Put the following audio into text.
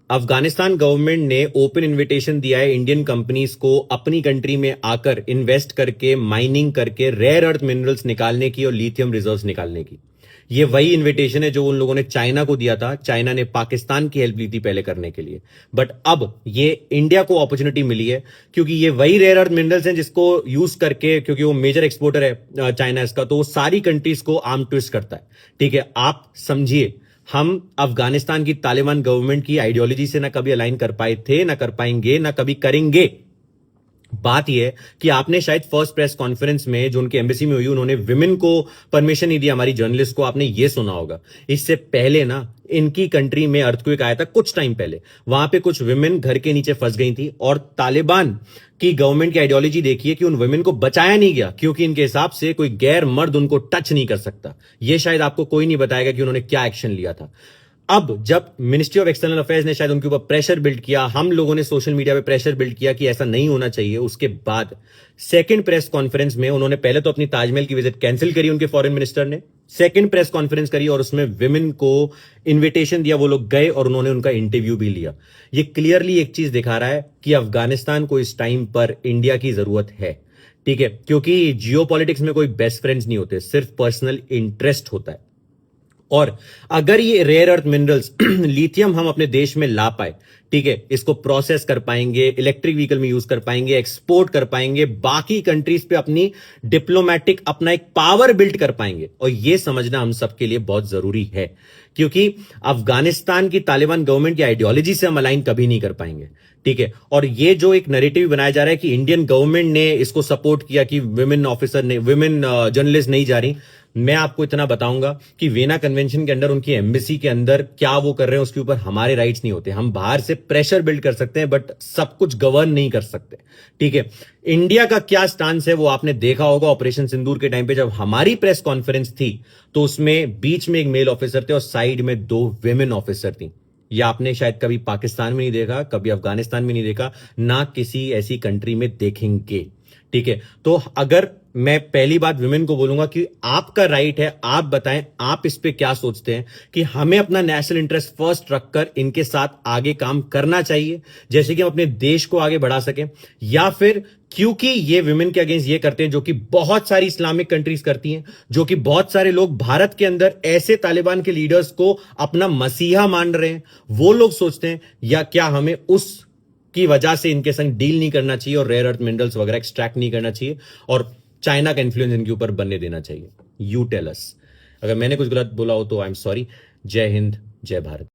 Afghanistan government ने open invitation दिया है इंडियन कंपनीज को अपनी कंट्री में आकर इन्वेस्ट करके माइनिंग करके रेयर अर्थ मिनरल्स निकालने की और लिथियम रिजर्व्स निकालने की। ये वही इनविटेशन है जो उन लोगों ने चाइना को दिया था। चाइना ने पाकिस्तान की हेल्प ली थी पहले करने के लिए, बट अब ये इंडिया को अपॉर्चुनिटी मिली है क्योंकि ये वही रेयर अर्थ मिनरल्स हैं जिसको यूज करके, क्योंकि वो मेजर एक्सपोर्टर है चाइना इसका, तो वो सारी कंट्रीज को आर्म ट्विस्ट करता है। ठीक है, आप समझिए, हम अफगानिस्तान की तालिबान गवर्नमेंट की आइडियोलॉजी से ना कभी अलाइन कर पाए थे, ना कर पाएंगे, ना कभी करेंगे। बात यह है कि आपने शायद फर्स्ट प्रेस कॉन्फ्रेंस में जो उनके एम्बेसी में हुई, उन्होंने विमेन को परमिशन नहीं दिया, हमारी जर्नलिस्ट को, आपने ये सुना होगा। इससे पहले ना इनकी कंट्री में अर्थक्वेक आया था कुछ टाइम पहले, वहां पे कुछ विमेन घर के नीचे फंस गई थी और तालिबान की गवर्नमेंट की आइडियोलॉजी देखिए कि उन विमेन को बचाया नहीं गया क्योंकि इनके हिसाब से कोई गैर मर्द उनको टच नहीं कर सकता। यह शायद आपको कोई नहीं बताएगा कि उन्होंने क्या एक्शन लिया था। अब जब मिनिस्ट्री ऑफ एक्सटर्नल अफेयर्स ने शायद उनके ऊपर प्रेशर बिल्ड किया, हम लोगों ने सोशल मीडिया पे प्रेशर बिल्ड किया कि ऐसा नहीं होना चाहिए, उसके बाद सेकंड प्रेस कॉन्फ्रेंस में उन्होंने पहले तो अपनी ताजमहल की विजिट कैंसिल करी, उनके फॉरेन मिनिस्टर ने सेकंड प्रेस कॉन्फ्रेंस करी और उसमें विमेन को इन्विटेशन दिया, वो लोग गए और उन्होंने उनका इंटरव्यू भी लिया। ये क्लियरली एक चीज दिखा रहा है कि अफगानिस्तान को इस टाइम पर इंडिया की जरूरत है। ठीक है, क्योंकि जियो पॉलिटिक्स में कोई बेस्ट फ्रेंड्स नहीं होते, सिर्फ पर्सनल इंटरेस्ट होता है। और अगर ये रेयर अर्थ मिनरल्स लिथियम हम अपने देश में ला पाए, ठीक है, इसको प्रोसेस कर पाएंगे, इलेक्ट्रिक व्हीकल में यूज कर पाएंगे, एक्सपोर्ट कर पाएंगे, बाकी कंट्रीज पे अपनी डिप्लोमेटिक अपना एक पावर बिल्ड कर पाएंगे। और ये समझना हम सबके लिए बहुत जरूरी है क्योंकि अफगानिस्तान की तालिबान गवर्नमेंट की आइडियोलॉजी से हम अलाइन कभी नहीं कर पाएंगे। ठीक है, और ये जो एक नैरेटिव बनाया जा रहा है कि इंडियन गवर्नमेंट ने इसको सपोर्ट किया कि विमेन ऑफिसर ने, विमेन जर्नलिस्ट नहीं जा रही, मैं आपको इतना बताऊंगा कि वियना कन्वेंशन के अंदर उनकी एम्बेसी के अंदर क्या वो कर रहे हैं उसके ऊपर हमारे राइट्स नहीं होते। हम बाहर से प्रेशर बिल्ड कर सकते हैं बट सब कुछ गवर्न नहीं कर सकते। ठीक है, इंडिया का क्या स्टांस है वो आपने देखा होगा ऑपरेशन सिंदूर के टाइम पे, जब हमारी प्रेस कॉन्फ्रेंस थी तो उसमें बीच में एक मेल ऑफिसर थे और साइड में 2 विमेन ऑफिसर थी। यह आपने शायद कभी पाकिस्तान में नहीं देखा, कभी अफगानिस्तान में नहीं देखा, ना किसी ऐसी कंट्री में देखेंगे। ठीक है, तो अगर मैं पहली बात विमेन को बोलूंगा कि आपका राइट है, आप बताएं आप इस पे क्या सोचते हैं कि हमें अपना नेशनल इंटरेस्ट फर्स्ट रखकर इनके साथ आगे काम करना चाहिए जैसे कि हम अपने देश को आगे बढ़ा सकें, या फिर क्योंकि ये विमेन के अगेंस्ट ये करते हैं जो कि बहुत सारी इस्लामिक कंट्रीज करती हैं, जो कि बहुत सारे लोग भारत के अंदर ऐसे तालिबान के लीडर्स को अपना मसीहा मान रहे हैं, वो लोग सोचते हैं, या क्या हमें उस की वजह से इनके संग डील नहीं करना चाहिए और रेयर अर्थ मिनरल्स वगैरह एक्सट्रैक्ट नहीं करना चाहिए और चाइना का इन्फ्लुएंस इनके ऊपर बनने देना चाहिए? You tell us. अगर मैंने कुछ गलत बोला हो तो आई एम सॉरी। जय हिंद, जय भारत।